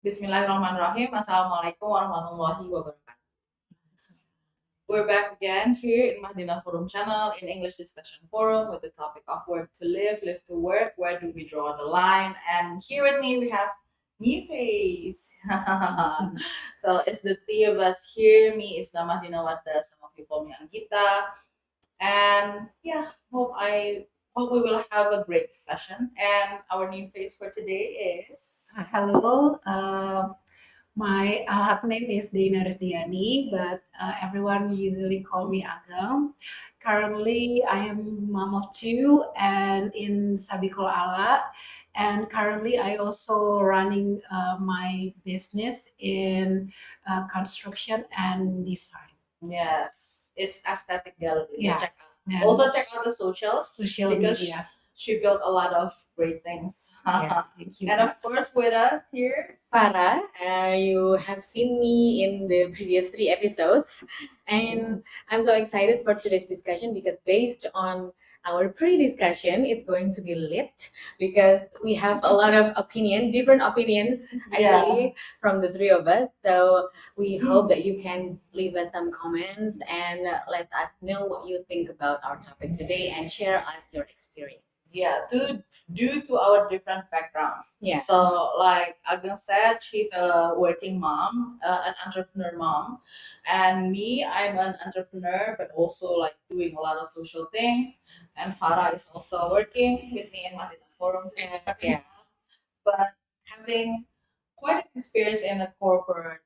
Bismillahirrahmanirrahim. Assalamualaikum warahmatullahi wabarakatuh. We're back again here in Mahdina Forum channel in English discussion forum with the topic of work to live to work. Where do we draw the line? And here with me we have new face. So it's the three of us here. Me is Mahdina Wada. Some of you call me Anggita. And yeah, hope we will have a great discussion. And our new face for today is Hello, my half name is Dina Rusdiani, but everyone usually call me Agam. Currently, I am mom of two and in Sabikul Ala, and currently I also running my business in construction and design. Yes, it's Aesthetic Gallery. So Yeah, check out. and Also check out the socials social because media. she built a lot of great things. Yeah, thank you. And of course, with us here, Farah, you have seen me in the previous three episodes, and I'm so excited for today's discussion because based on our pre-discussion, it's going to be lit because we have a lot of different opinions actually from the three of us. So we hope that you can leave us some comments and let us know what you think about our topic today and share us your experience. yeah, due to our different backgrounds. Yeah. So, like Agnes said, she's a working mom, an entrepreneur mom, and me, I'm an entrepreneur, but also like doing a lot of social things. And Farah is also working with me in Madina Forum, Yeah. but having quite an experience in a corporate.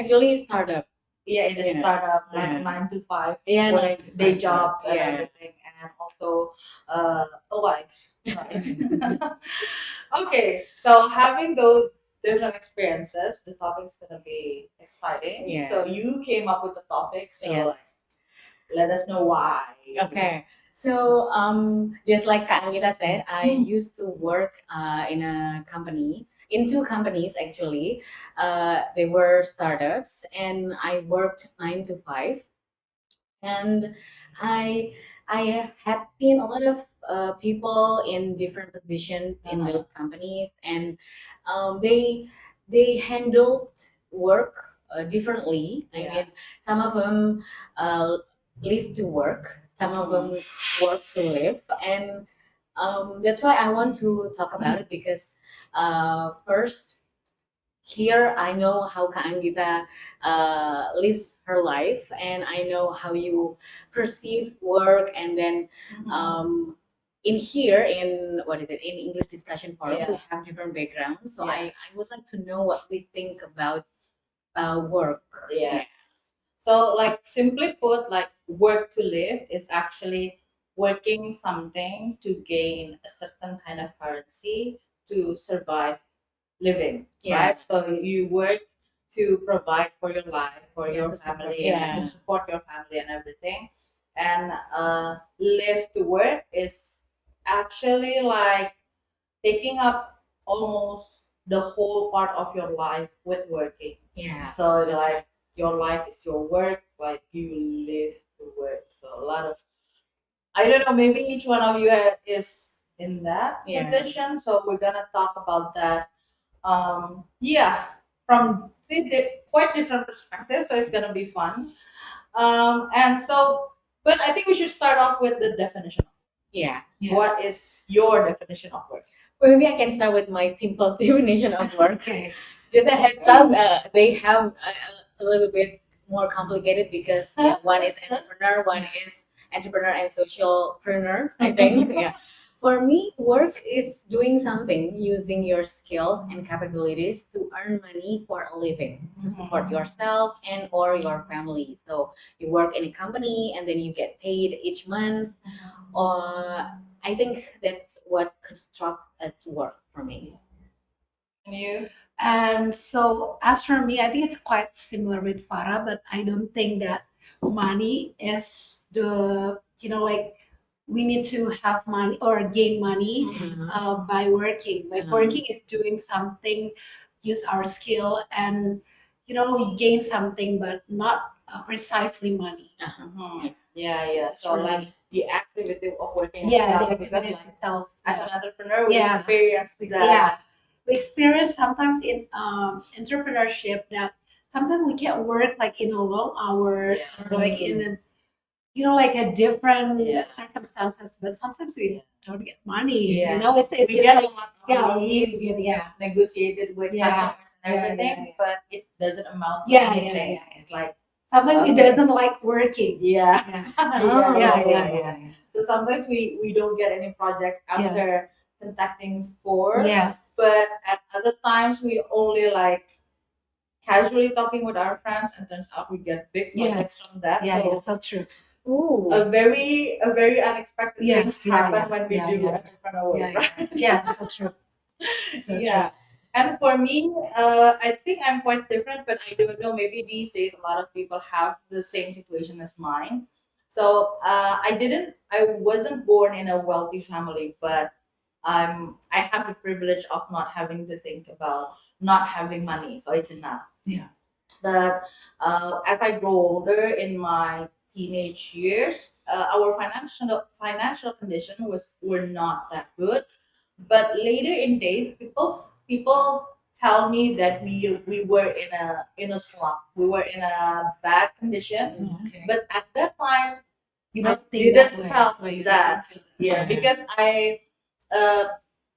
Actually, startup. Yeah, in a Yeah. startup, like Yeah. 9 to 5, Yeah, with 9 to 5 day jobs and yeah. everything, and also a wife. Right? Okay, so having those different experiences, the topic is gonna be exciting. Yeah. So you came up with the topic, so Yes. like, let us know why. Okay. So, just like Kak Anggita said, I used to work in a company, in two companies actually. They were startups, and I worked 9 to 5. And I I had seen a lot of people in different positions in those companies, and they handled work differently. I mean, some of them uh, live to work, some of them work to live, and that's why I want to talk about it because first here I know how Kak Anggita lives her life, and I know how you perceive work. And then in here, in what is it, in English discussion forum, we have different backgrounds. So I would like to know what we think about work. Yes. So, like, simply put, like, work to live is actually working something to gain a certain kind of currency to survive living, Yeah. right? So you work to provide for your life, for Yeah, your to support- family, yeah. and to support your family and everything. And live to work is actually like taking up almost the whole part of your life with working. Yeah. So That's like right. your life is your work, like you live to work. So a lot of, I don't know, maybe each one of you is in that position. So we're gonna talk about that. Yeah, from quite different perspectives. So it's gonna be fun. And so, but I think we should start off with the definition. Yeah. What is your definition of work? Maybe I can start with my simple definition of work. Okay. Just a heads up, they have a little bit more complicated because one is entrepreneur, one is entrepreneur and socialpreneur, I think. Yeah. For me, work is doing something using your skills and capabilities to earn money for a living, to support yourself and or your family. So you work in a company and then you get paid each month. Or I think that's what constructs as work for me. And you? And so, as for me, I think it's quite similar with Farah, but I don't think that money is the, like we need to have money or gain money by working. Like working is doing something, use our skill, and, we gain something, but not precisely money. Yeah. That's So for like me. the activity of working Yeah, itself, the because activities like itself. as an entrepreneur, we Yeah. experience that. Yeah. we experience sometimes in entrepreneurship that sometimes we can't work like in a long hours Yeah. or like in a like a different Yeah. circumstances, but sometimes we don't get money. Yeah. It's We just get like a lot of yeah, we needs get negotiated with Yeah. customers and Yeah, everything, yeah, yeah. but it doesn't amount to Yeah, anything. yeah. It's like Sometimes it Okay. doesn't like working. yeah. Oh, Yeah. So sometimes we don't get any projects after contacting for, Yeah, but at other times we only like casually talking with our friends, and turns out we get big projects yes, from that. yeah, So yeah, so true. Ooh. a very unexpected Yes, things yeah, happen yeah, when we yeah, do yeah. entrepreneur work, Yeah, right? yeah, so true. So Yeah. And for me, I think I'm quite different, but I don't know. Maybe these days a lot of people have the same situation as mine. So I wasn't born in a wealthy family, but I have the privilege of not having to think about not having money, so it's enough. Yeah. But as I grow older in my teenage years, our financial condition were not that good. But later in days, people tell me that we were in a slump, we were in a bad condition. Okay. But at that time, You I don't think that didn't way. felt Or you that. don't feel Yeah, Yeah. because I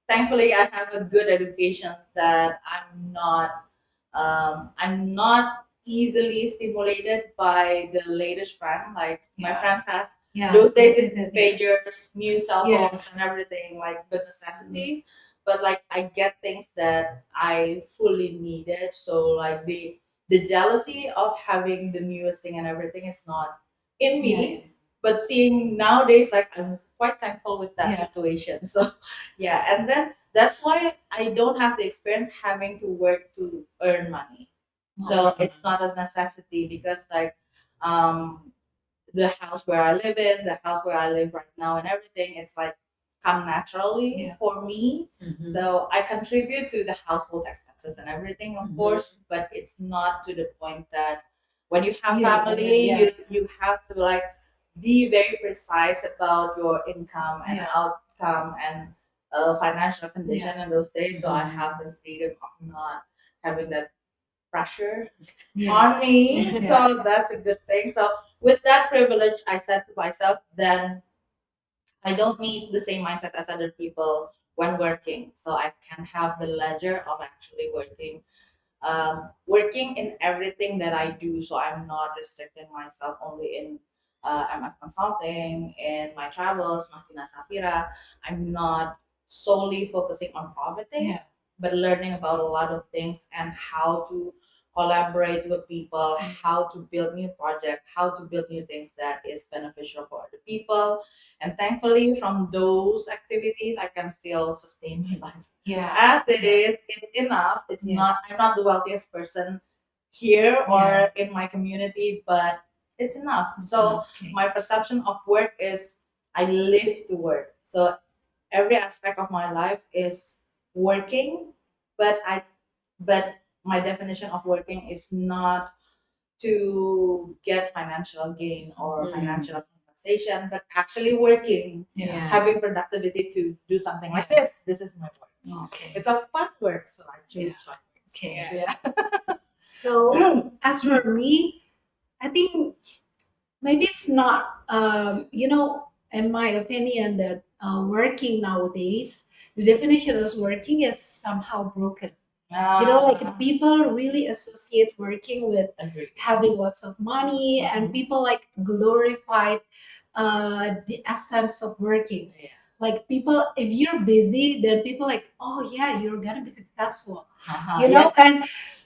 thankfully I have a good education that I'm not easily stimulated by the latest trend. Like my Yeah. friends have Yeah. those days yes, it's yes, yes, pagers, new cell Yeah. phones and everything, like the necessities. But like I get things that I fully needed. So like the jealousy of having the newest thing and everything is not in me. Yeah. But seeing nowadays, like I'm quite thankful with that Yeah. situation. So yeah, and then that's why I don't have the experience having to work to earn money. So it's not a necessity because like um the house where I live in, the house where I live right now and everything, it's like come naturally Yeah. for me. Mhm. So I contribute to the household expenses and everything, of Mhm. course, but it's not to the point that when you have Yeah, family, yeah. you have to like be very precise about your income and Yeah. outcome and financial condition in those days. So I Mhm. have the freedom of not having that pressure Yeah. on me. Yeah. So that's a good thing. So with that privilege, I said to myself, then I don't need the same mindset as other people when working. So I can have the leisure of actually working in everything that I do. So I'm not restricting myself only in I'm a consulting in my travels, Martina Safira. I'm not solely focusing on profiting, Yeah. but learning about a lot of things and how to collaborate with people, how to build new projects, how to build new things that is beneficial for other people. And thankfully, from those activities, I can still sustain my life Yeah. as it is. It's enough. It's Yeah. not. I'm not the wealthiest person here or Yeah. in my community, but it's enough. So Okay. my perception of work is I live to work. So every aspect of my life is working, but my definition of working is not to get financial gain or Mm. financial compensation, but actually working, Yeah. having productivity to do something like this. This is my work. Okay. It's a fun work, so I choose fun work. Okay. Yeah. So as for me, I think maybe it's not in my opinion that working nowadays, the definition of working is somehow broken. Like people really associate working with Agree. having lots of money, and people like glorified the essence of working. Yeah. Like people, if you're busy, then people like, oh yeah, you're gonna be successful. Yes.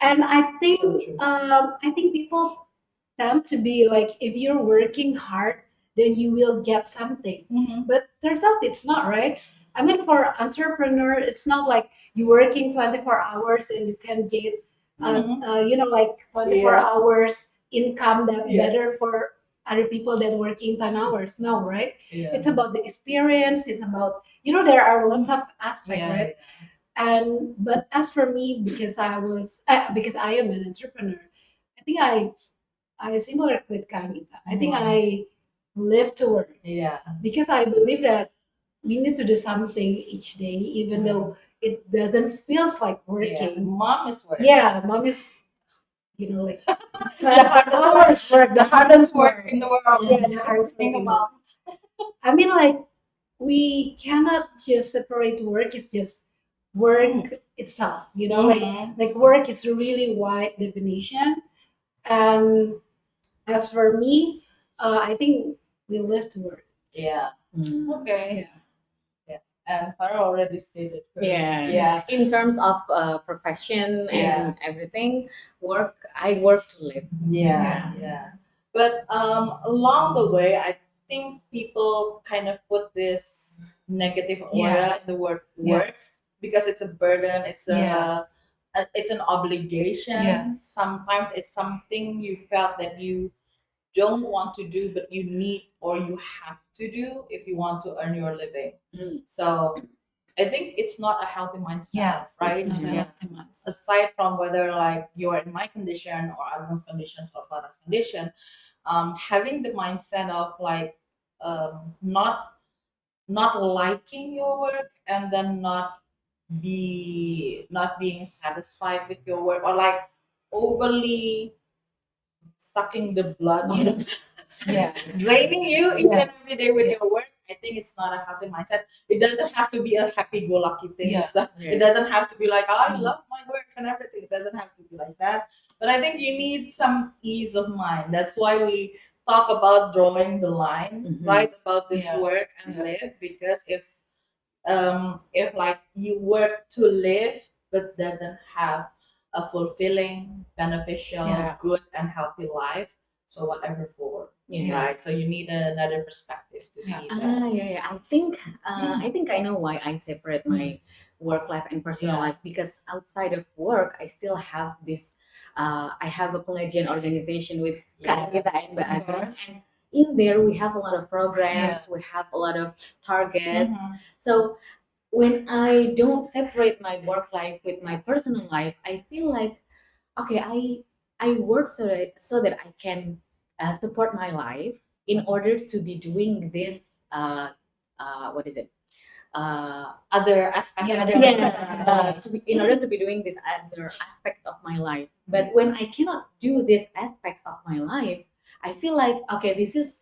And I think So true. I think people tend to be like, if you're working hard, then you will get something. Mhm. But turns out it's not, right? I mean, for entrepreneur, it's not like you working 24 hours and you can get like 24 Yeah. hours income that Yes. better for other people that working 10 hours. No, right? Yeah. It's about the experience. It's about, there are lots of aspects, Yeah. right? And but as for me, because because I am an entrepreneur, I think I similar with Kanita. I think I live to work Yeah. because I believe that we need to do something each day, even though it doesn't feels like Yeah. working. Mom is work. Yeah, mom is, like the hardest work, the hardest work. in the world. Yeah, the hardest Being work a in the mom. world. I mean, like, we cannot just separate work. It's just work itself. Mhm. Like work is a really wide definition. And as for me, I think we live to work. Yeah. Mm. Okay. Yeah. And Farah already stated. her- Yeah. Yeah. In terms of profession and everything, I work to live. Yeah. Yeah. But along the way, I think people kind of put this negative aura in the word work Yes. because it's a burden. It's Yeah. it's an obligation. Yes. Sometimes it's something you felt that you don't want to do, but you need or you have to do if you want to earn your living. Mm. So I think it's not a healthy mindset, Yes. right? It's not Yeah. optimized. Aside from whether like you're in my condition or Adam's conditions or Farah's condition, having the mindset of like not liking your work and then not being satisfied with your work or like overly sucking the blood out of Yeah. draining you each and every day with Yeah. your work. I think it's not a healthy mindset. It doesn't have to be a happy-go-lucky thing. Yeah. It doesn't have to be like, oh, I Mm. love my work and everything. It doesn't have to be like that. But I think you need some ease of mind. That's why we talk about drawing the line, Mhm. right? About this Yeah. work and Yeah. live. Because if like you work to live but doesn't have a fulfilling, beneficial, Yeah. good and healthy life, so whatever for, Yeah. right? So you need another perspective to Yeah. see that. Yeah. I think I know why I separate my work life and personal Yeah. life, because outside of work, I still have this. I have a pengajian organization with Kak Anita and Mbak Aga, Yes. and in there we have a lot of programs. Yes. We have a lot of targets. Mhm. So when I don't separate my work life with my personal life, I feel like, okay, I work so that I can support my life in order to be doing this. What is it? Other aspects Yeah, of other your aspect. In order to be doing this other aspects of my life. But when I cannot do this aspect of my life, I feel like, okay, this is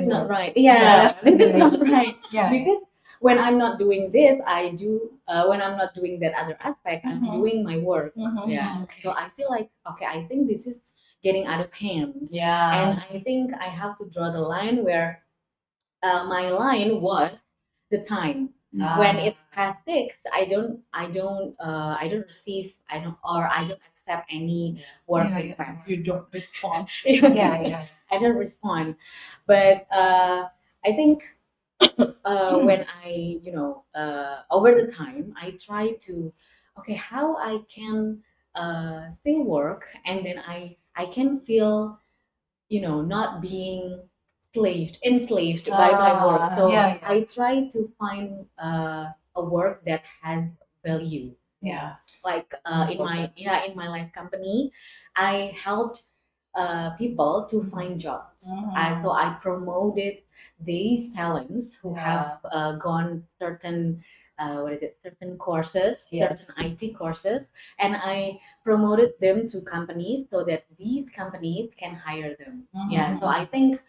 not right. Yeah, this is not right. Yeah. Because when I'm not doing this, I do. When I'm not doing that other aspect, I'm Mhm. doing my work. Mhm. Yeah. Okay. So I feel like, okay, I think this is getting out of hand, Yeah. and I think I have to draw the line where my line was the time. When it's past 6, I don't accept any work Yeah. requests. You don't respond. Yeah. Yeah. I don't respond. But I think when I, over the time, I try to, okay, how I can still work, and then I can feel, not being enslaved by my work. So Yeah. I try to find a work that has value. Yes. Like in my last company, I helped people to find jobs. So I promoted these talents who have gone certain certain courses, Yes. certain IT courses, and I promoted them to companies so that these companies can hire them. Yeah, so I think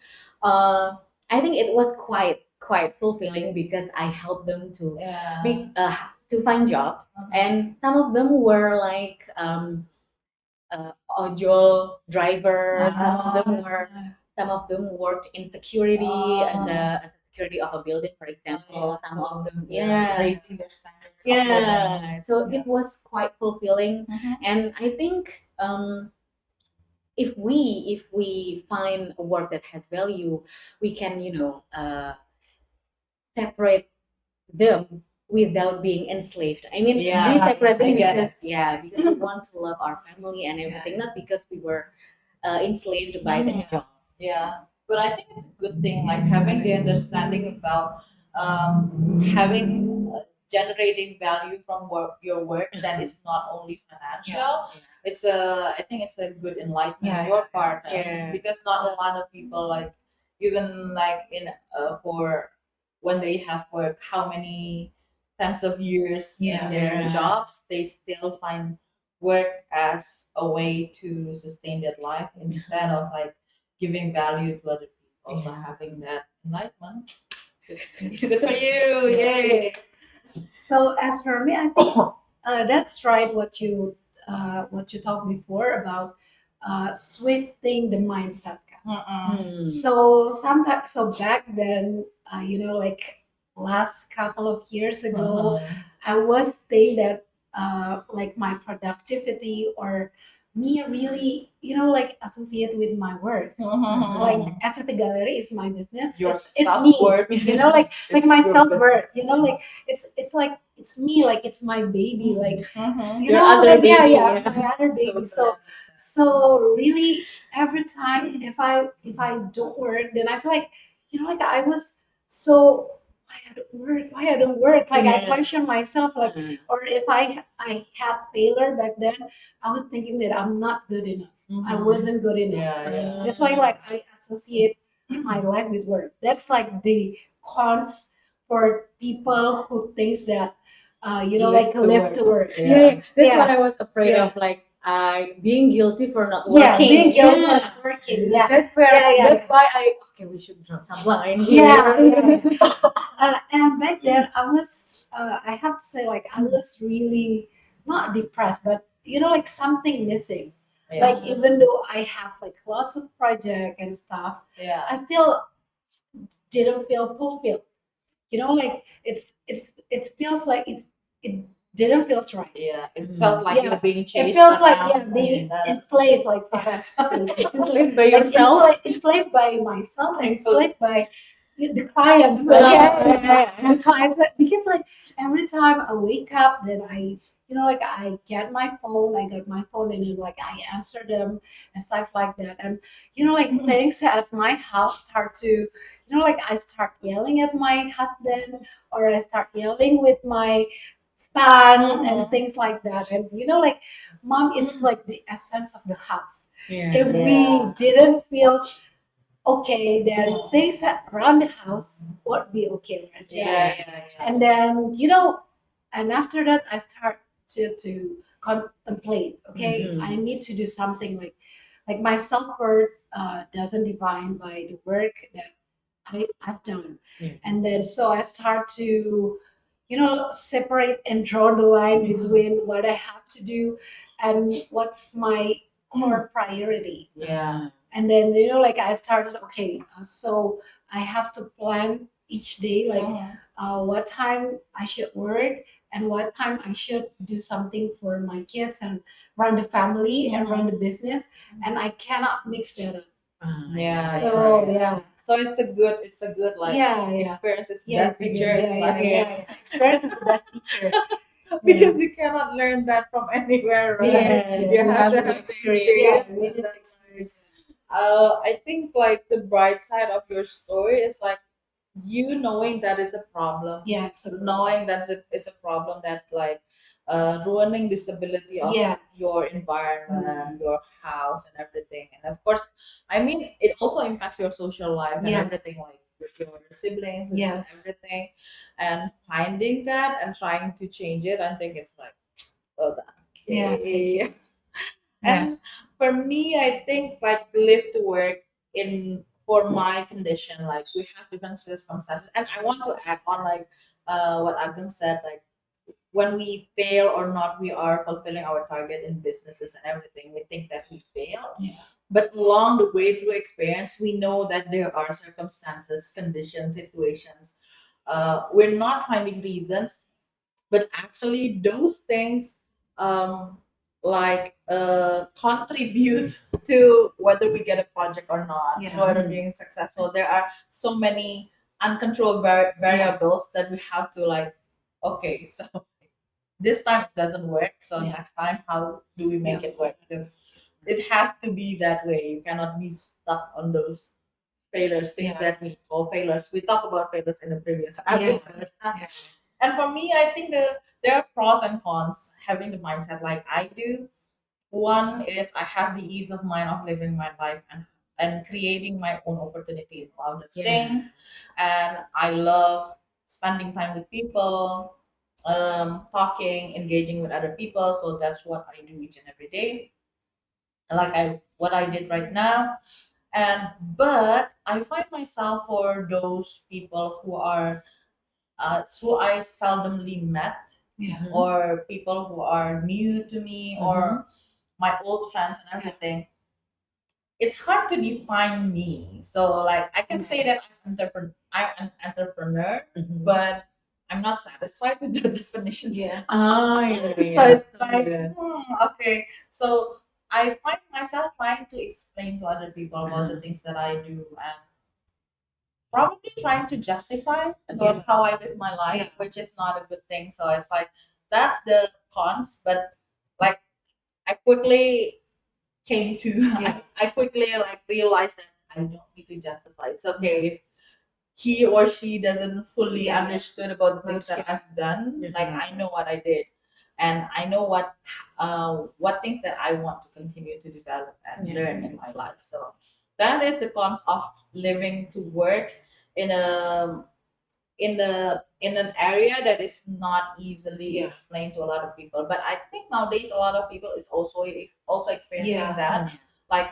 it was quite fulfilling because I helped them to Yeah. to find jobs, and some of them were like ojol drivers. Some of them worked in security as a security of a building, for example. Some of them, raising their standards. of living. So it was quite fulfilling, Mhm. and I think if we find a work that has value, we can separate them without being enslaved. I mean, Yeah, we separate them I get because because we want to love our family and everything, not because we were enslaved by that job. Yeah, but I think it's a good thing, like having the understanding about having generating value from your work that is not only financial. It's I think it's a good enlightenment on your part, because not a lot of people like even like in for when they have work, how many tens of years in their Yes. jobs, they still find work as a way to sustain their life instead of like giving value to other people. So Yeah. having that enlightenment, good for you, yay! So as for me, I think that's right. What you talked before about swifting the mindset. So sometimes, so back then, like last couple of years ago, I was thinking that like my productivity or me really, like associate with my work. Like Estetik Galeri is my business. Your It's me. self-worth Like is my your self worth. business. Like it's like it's me. Like it's my baby. Like Your other like, baby, yeah, yeah. my other baby. Totally understand. So really, every time if I don't work, then I feel like like I was so why I don't work, why I don't work. Like I Yeah. question myself, like, or if I had failure back then, I was thinking that I'm not good enough. I wasn't good enough. Yeah, yeah. That's why like I associate my life with work. That's like the cons for people who thinks that like live to work. Yeah, that's what Yeah. I was afraid Yeah. of, like being guilty for not Yeah, working. being guilty Yeah. of working. Yeah. That's where Yeah. that's why okay, we should draw some line here. Yeah. And back then I have to say like I was really not depressed, but like something missing. Yeah. Like even though I have like lots of project and stuff, Yeah. I still didn't feel fulfilled. Like it feels like it didn't feels right. Yeah, it felt like Yeah. you're being It chased feels like around being instead. enslaved, like Farah said. Enslaved by Like yourself. enslaved by myself, and Thanks. enslaved by the clients. Yeah. The clients because like every time I wake up, then I like I get my phone, and then like I answer them and stuff like that, and like things at my house start to like I start yelling at my husband, or I start yelling with my son and things like that, and like mom is like the essence of the house. If we didn't feel okay, then things around the house would be okay, right? Yeah. And then and after that I start to contemplate. Okay, Mhm. I need to do something like my self-worth doesn't define by the work that I've done. Yeah. And then so I start to separate and draw the line between what I have to do and what's my core priority. Yeah. And then like I started, okay, so I have to plan each day, like what time I should work and what time I should do something for my kids and run the family and run the business, and I cannot mix that up. Yeah. So yeah. So it's a good like Yeah. experience is Yeah, best teacher. It's like Experience is the best teacher. because you cannot learn that from anywhere, right? Yeah, You have to have experience. Yeah, experience. we need to experience. I think like the bright side of your story is like you knowing that is a problem, Yeah, it's a knowing that it's a problem that like ruining the stability of Yeah. your environment, your house, and everything. And of course, I mean, it also impacts your social life and Yes. everything, like with your siblings, with Yes. everything. And finding that and trying to change it, I think it's like, well done. Yeah, thank you. And for me, I think like live to work in for my condition, like we have different circumstances. And I want to add on like what Ageng said, like when we fail or not, we are fulfilling our target in businesses and everything. We think that we fail. Yeah. But along the way through experience, we know that there are circumstances, conditions, situations. We're not finding reasons, but actually those things um, contribute to whether we get a project or not, Yeah. whether being successful. There are so many uncontrolled variables that we have to like, okay, so this time it doesn't work, so Yeah. next time how do we make Yeah. it work? Because it has to be that way. You cannot be stuck on those failures, things Yeah. that we call failures. We talked about failures in the previous Yeah. episode. And for me, I think there are pros and cons having the mindset like I do. One is I have the ease of mind of living my life and creating my own opportunity in a lot of things. And I love spending time with people. talking, engaging with other people. So that's what I do each and every day. Like I what I did right now. And but I find myself for those people who I seldomly met, Yeah. or people who are new to me, or my old friends and everything. It's hard to define me. So like I can say that I'm an entrepreneur, but I'm not satisfied with the definition. Yeah. Oh, yeah, So yeah. it's So like, good. okay. So I find myself trying to explain to other people about the things that I do, and probably trying to justify about how I live my life, Yeah. which is not a good thing. So it's like that's the cons, but like I quickly came to Yeah. I quickly like realized that I don't need to justify. It's okay if he or she doesn't fully Yeah. understood about the things That's that I've done. Yeah. Like I know what I did, and I know what things that I want to continue to develop and Yeah. learn in my life. So that is the cons of living to work in a in an area that is not easily Yeah. explained to a lot of people. But I think nowadays a lot of people is also experiencing Yeah. that, like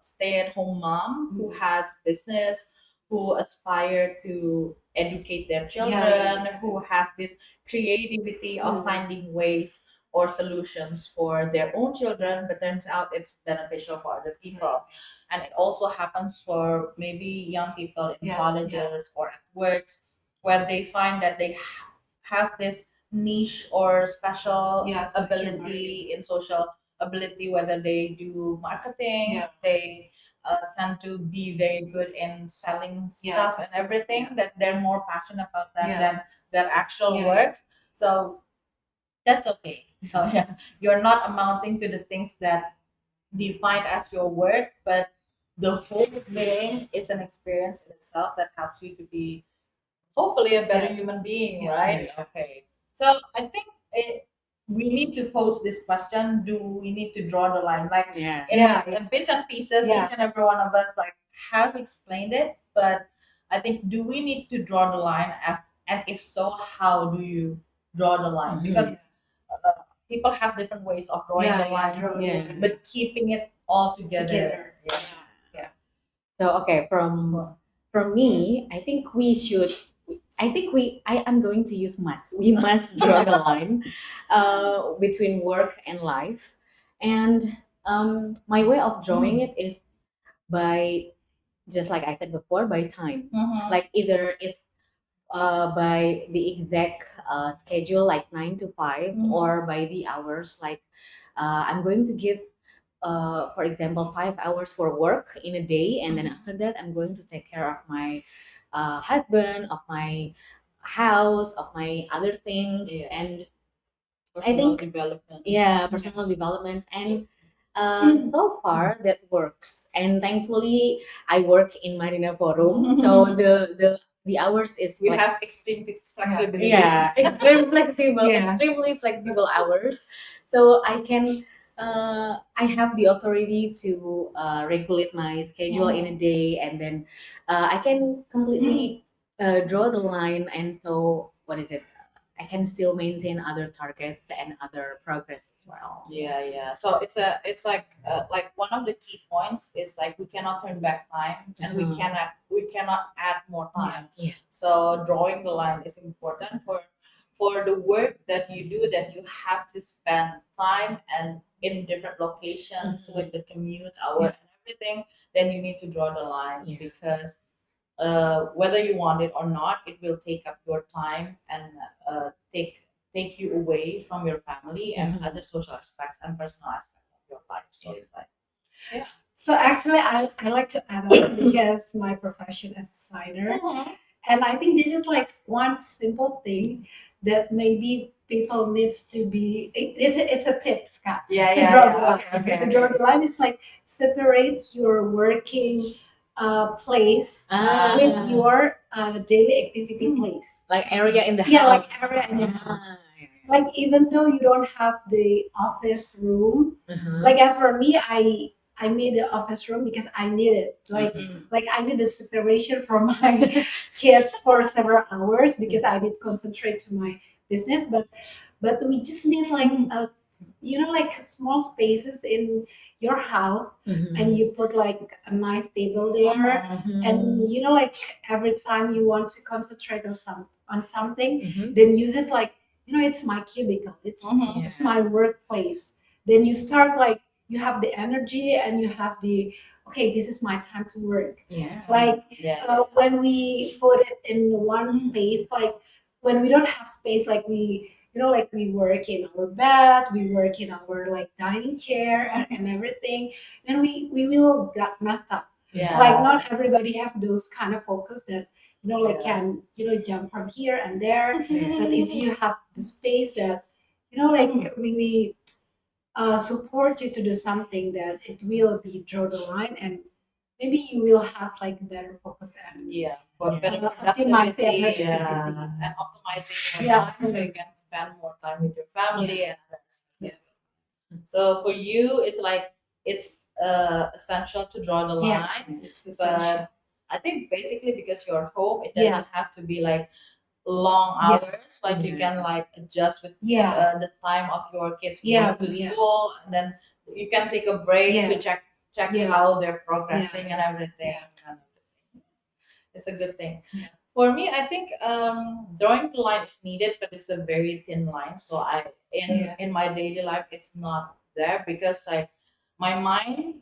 stay at home mom who has business, who aspire to educate their children, who has this creativity of finding ways or solutions for their own children, but turns out it's beneficial for other people. And it also happens for maybe young people in Yes, colleges or at works, where they find that they have this niche or special ability in social ability, whether they do marketing, they tend to be very good in selling stuff and everything, that they're more passionate about that than their actual work. So that's okay. So yeah, you're not amounting to the things that defined as your work, but the whole thing is an experience in itself that helps you to be hopefully a better human being, right? Okay. So I think we need to pose this question: do we need to draw the line? Like Yeah. in bits and pieces, each and every one of us like have explained it, but I think do we need to draw the line? And if so, how do you draw the line? Because people have different ways of drawing the line, Yeah. but keeping it all together. Together. Yeah. So okay, from me, I think we should. I think I am going to use must. We must draw the line between work and life, and my way of drawing it is by, just like I said before, by time. Like either it's by the exact schedule, like 9 to 5, or by the hours. Like I'm going to give, for example, 5 hours for work in a day, and then after that, I'm going to take care of my husband, of my house, of my other things, and I think development. yeah, personal developments, and so far that works. And thankfully, I work in Marina Forum, so the hours is We like, have extreme flexibility. yeah, extreme flexible, Yeah. extremely flexible hours. So I have the authority to regulate my schedule in a day, and then I can completely draw the line. And so, what is it? I can still maintain other targets and other progress as well. Yeah. So it's like one of the key points is like we cannot turn back time, and we cannot add more time. Yeah. So drawing the line is important for the work that you do, that you have to spend time and in different locations with the commute hour and everything. Then you need to draw the line, because whether you want it or not, it will take up your time and take you away from your family and other social aspects and personal aspects of your life. So it's like, yeah. So actually, I like to add on because my profession is designer, and I think this is like one simple thing that maybe people needs to be. It's a tip, Scott. To draw the line. To draw the line is like separate your working place with your daily activity place. Like area in the Yeah, house. like area in the house. Like even though you don't have the office room, like as for me, I made the office room because I need it. Like I need a separation from my kids for several hours because I need concentrate to my business, but we just need like a, like small spaces in your house, and you put like a nice table there, and like every time you want to concentrate on something, then use it like, it's my cubicle, it's my workplace. Then you start like, you have the energy and you have the, okay, this is my time to work. Yeah. Like Yeah. when we put it in one space, like when we don't have space, like we, like we work in our bed, we work in our like dining chair, and everything, then we will get messed up. Yeah. Like not everybody have those kind of focus that, like Yeah. can, jump from here and there. But if you have the space that, Mm-hmm. like really support you to do something, that it will be draw the line, and maybe you will have like better focus and Yeah, for better optimize the productivity, productivity. and optimizing your Yeah. time so you can spend more time with your family and others. Yes. So for you, it's like it's essential to draw the Yes. line, It's essential. but I think basically because you're home, it Yeah. doesn't have to be like long Yeah. hours. Like you can like adjust with Yeah. the time of your kids Yeah, going to yeah. school, and then you can take a break to Yes. check Yeah. how they're progressing and everything. And it's a good thing. Yeah. For me, I think drawing the line is needed, but it's a very thin line. So in my daily life, it's not there because like my mind,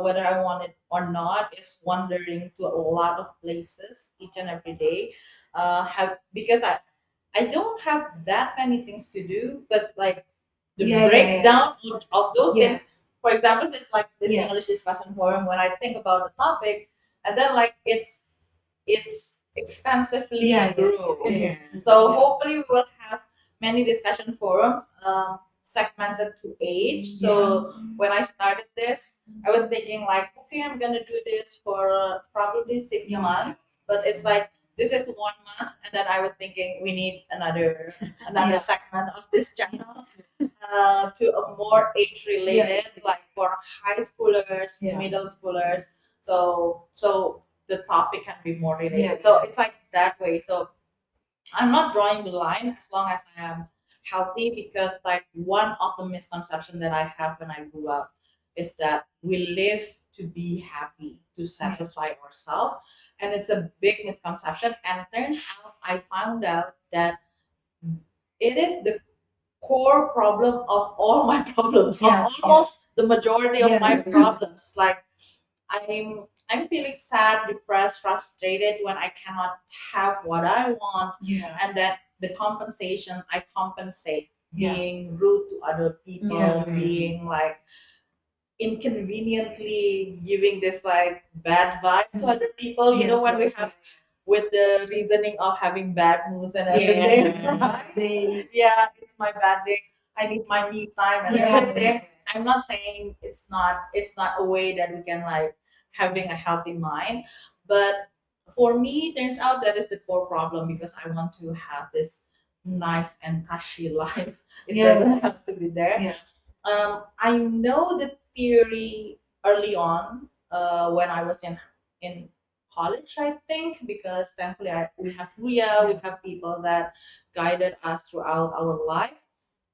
whether I want it or not, is wandering to a lot of places each and every day. Have because I don't have that many things to do, but like the breakdown of those Yeah. things. For example, there's like this Yeah. English discussion forum when I think about the topic, and then like it's extensively grew. Yeah. So hopefully we will have many discussion forums segmented to age. So when I started this, I was thinking like, okay, I'm gonna do this for probably 6 months, but it's like this is 1 month, and then I was thinking we need another Yeah. segment of this channel to a more age related, like for high schoolers, Yeah. middle schoolers. So the topic can be more related. Yeah. So it's like that way. So I'm not drawing the line as long as I am healthy, because like one of the misconception that I have when I grew up is that we live to be happy, to satisfy ourselves. And it's a big misconception. And turns out I found out that it is the core problem of all my problems, of Yes, almost the majority of my Yeah. problems. Like I'm feeling sad, depressed, frustrated when I cannot have what I want, Yeah. and that the compensation I compensate Yeah. being rude to other people, Yeah. being like inconveniently giving this like bad vibe to other people. You know, when we have with the reasoning of having bad moods and everything, right? Yeah, it's my bad day. I need my me time and everything. I'm not saying it's not a way that we can like having a healthy mind, but for me, it turns out that is the core problem because I want to have this nice and cushy life. It doesn't have to be there. Yeah. I know the theory early on when I was in college, I think, because thankfully we have Huya, we have people that guided us throughout our life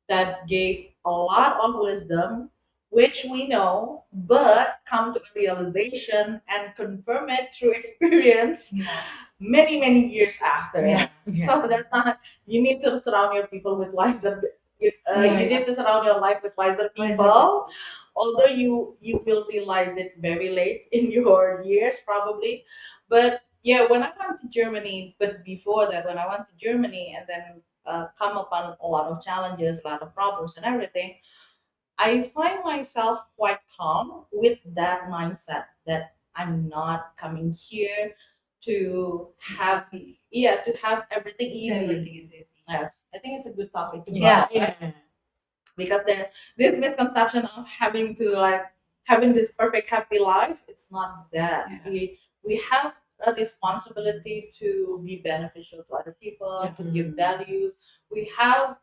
that gave a lot of wisdom, which we know, but come to a realization and confirm it through experience many, many years after. Yeah. So that's not, you need to surround your people with wiser, you need to surround your life with wiser people. Although you will realize it very late in your years, probably. But yeah, when I went to Germany, but before that, when I went to Germany and then come upon a lot of challenges, a lot of problems, and everything, I find myself quite calm with that mindset that I'm not coming here to have to have everything easy. Yes, I think it's a good topic to Yeah. because this misconception of having to like having this perfect happy life, it's not that. We have a responsibility to be beneficial to other people, to give values. We have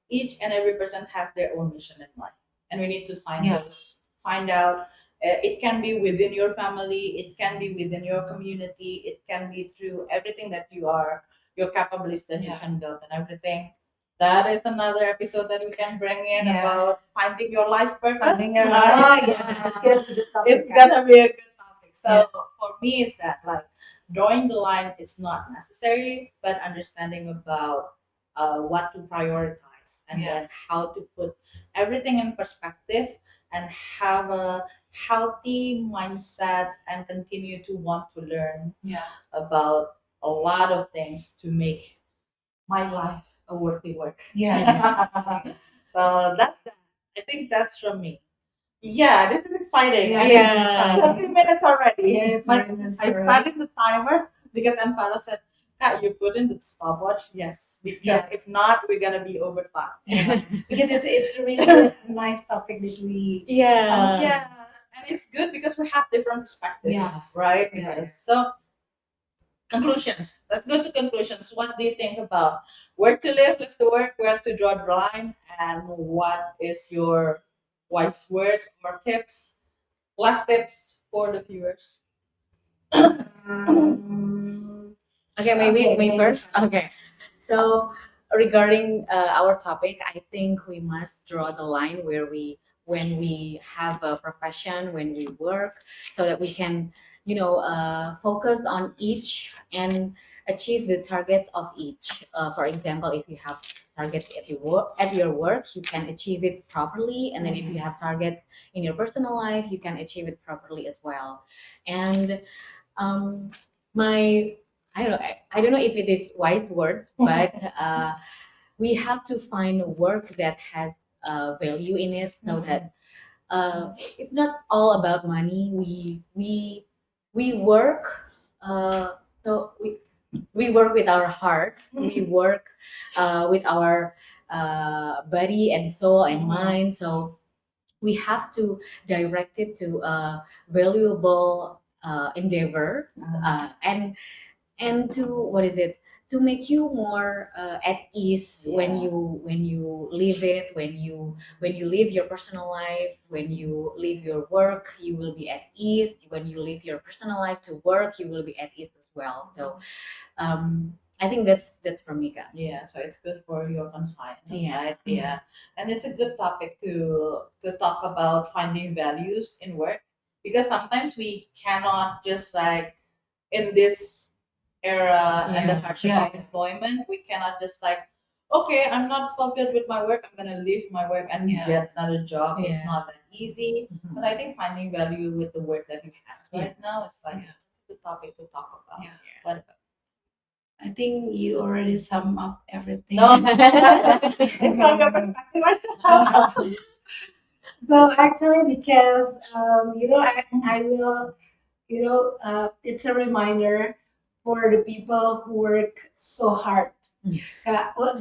each and every person has their own mission in life, and we need to find out. It can be within your family, it can be within your community, it can be through everything that you are, your capabilities that you can build and everything. that is another episode that we can bring in Yeah. about finding your life purpose. Finding your right? life. Oh, yeah, it's gonna be a good topic. It's gonna be a good topic. So Yeah. for me, it's that like drawing the line is not necessary, but understanding about what to prioritize and Yeah. then how to put everything in perspective and have a healthy mindset and continue to want to learn Yeah. about a lot of things to make my life a worthy work. Yeah. So that's that. I think that's from me. Yeah, this is exciting. Yeah, I this mean, is Yeah. exciting. 30 minutes already. Yeah, it's Like 30 minutes I already. started the timer because Anfara said, "Kat, you put in the stopwatch." Yes, because Yes. if not, we're gonna be over time. Yeah. Because it's really a nice topic that we Yeah. Yes, and it's good because we have different perspectives. Yeah. Right. Yeah. Because so conclusions. Let's go to conclusions. What do you think about where to live to work, where to draw the line, and what is your wise words or tips? Last tips for the viewers. Um, Okay, maybe Okay, me maybe first. first. Okay. So regarding our topic, I think we must draw the line where when we have a profession, when we work, so that we can, focus on each and achieve the targets of each. For example, if you have targets at your work, you can achieve it properly, and then if you have targets in your personal life, you can achieve it properly as well. And um, my I don't know if it is wise words, but we have to find work that has value in it, so that it's not all about money. We work, so we work with our heart. We work with our body and soul and mind. So we have to direct it to a valuable endeavor, and to what is it, to make you more at ease when Yeah. you live it, when you live your personal life, when you live your work, you will be at ease. When you live your personal life to work, you will be at ease as well. So I think that's for Mika. Yeah, so it's good for your conscience, Yeah. right? Yeah, and it's a good topic to talk about finding values in work because sometimes we cannot just like in this era and the Yeah. hardship Yeah. of employment, we cannot just like, okay, I'm not fulfilled with my work, I'm gonna leave my work and Yeah. get another job. It's Yeah. not that easy. Mhm. But I think finding value with the work that you have Yeah. right now, it's like Yeah. it's a good topic to talk about. Yeah. What about? I think you already sum up everything. No, it's from your perspective. I still have. So actually, because I will, it's a reminder for the people who work so hard. Yeah.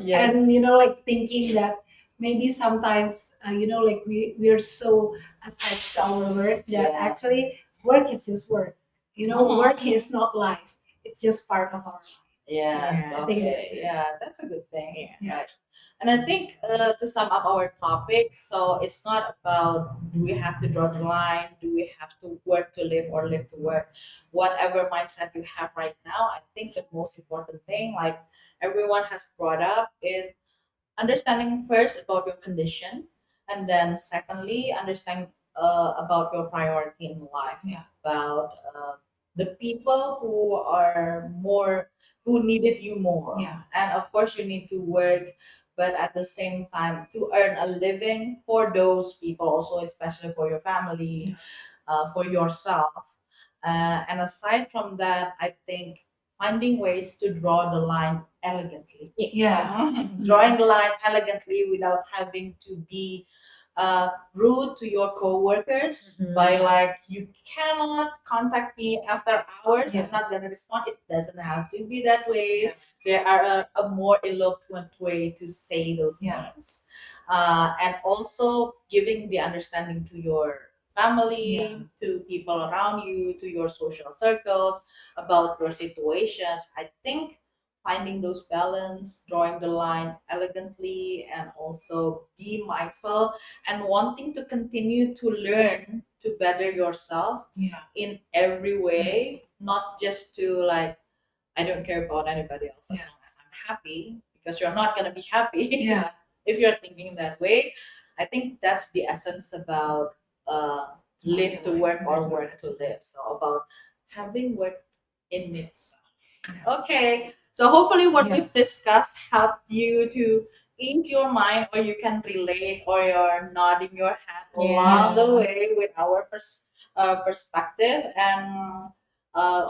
Yes. And like thinking that maybe sometimes like we're so attached to our work that Yeah. actually work is just work. Work is not life. It's just part of our life. Yes. Yeah. I think that's Okay. it. Yeah, that's a good thing. Yeah. Right. And I think to sum up our topic, so it's not about do we have to draw the line, do we have to work to live or live to work. Whatever mindset you have right now, I think the most important thing, like everyone has brought up, is understanding first about your condition, and then secondly understand about your priority in life. Yeah. About the people who are more, who needed you more. Yeah. And of course you need to work, but at the same time to earn a living for those people also, especially for your family, for yourself. And aside from that, I think finding ways to draw the line elegantly. Yeah. Drawing the line elegantly without having to be rude to your coworkers Mhm. by like, you cannot contact me after hours. Yeah. I'm not gonna respond. It doesn't have to be that way. Yeah. There are a more eloquent way to say those Yeah. things, and also giving the understanding to your family, Yeah. to people around you, to your social circles about your situations. I think finding those balance, drawing the line elegantly, and also be mindful and wanting to continue to learn to better yourself Yeah. in every way, not just to like, I don't care about anybody else as Yeah. long as I'm happy, because you're not gonna be happy Yeah. if you're thinking that way. I think that's the essence about live to work or work to live. So about having work in itself. Okay. So hopefully what Yeah. we've discussed helped you to ease your mind, or you can relate, or you're nodding your head along the Yeah. way with our perspective. And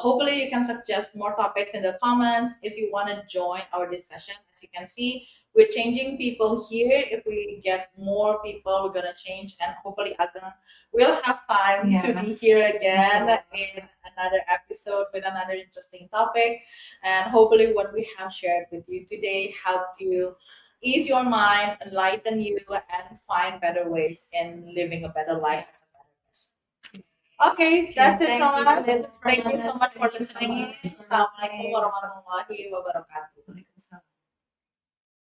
hopefully you can suggest more topics in the comments if you want to join our discussion. As you can see, we're changing people here. If we get more people, we're gonna change, and hopefully Agang will have time to Yeah. be here again Inshallah. in another episode with another interesting topic. And hopefully what we have shared with you today helped you ease your mind, enlighten you, and find better ways in living a better life as a better person. Okay, that's it from us. Thank you so much for listening. Assalamualaikum warahmatullahi wabarakatuh.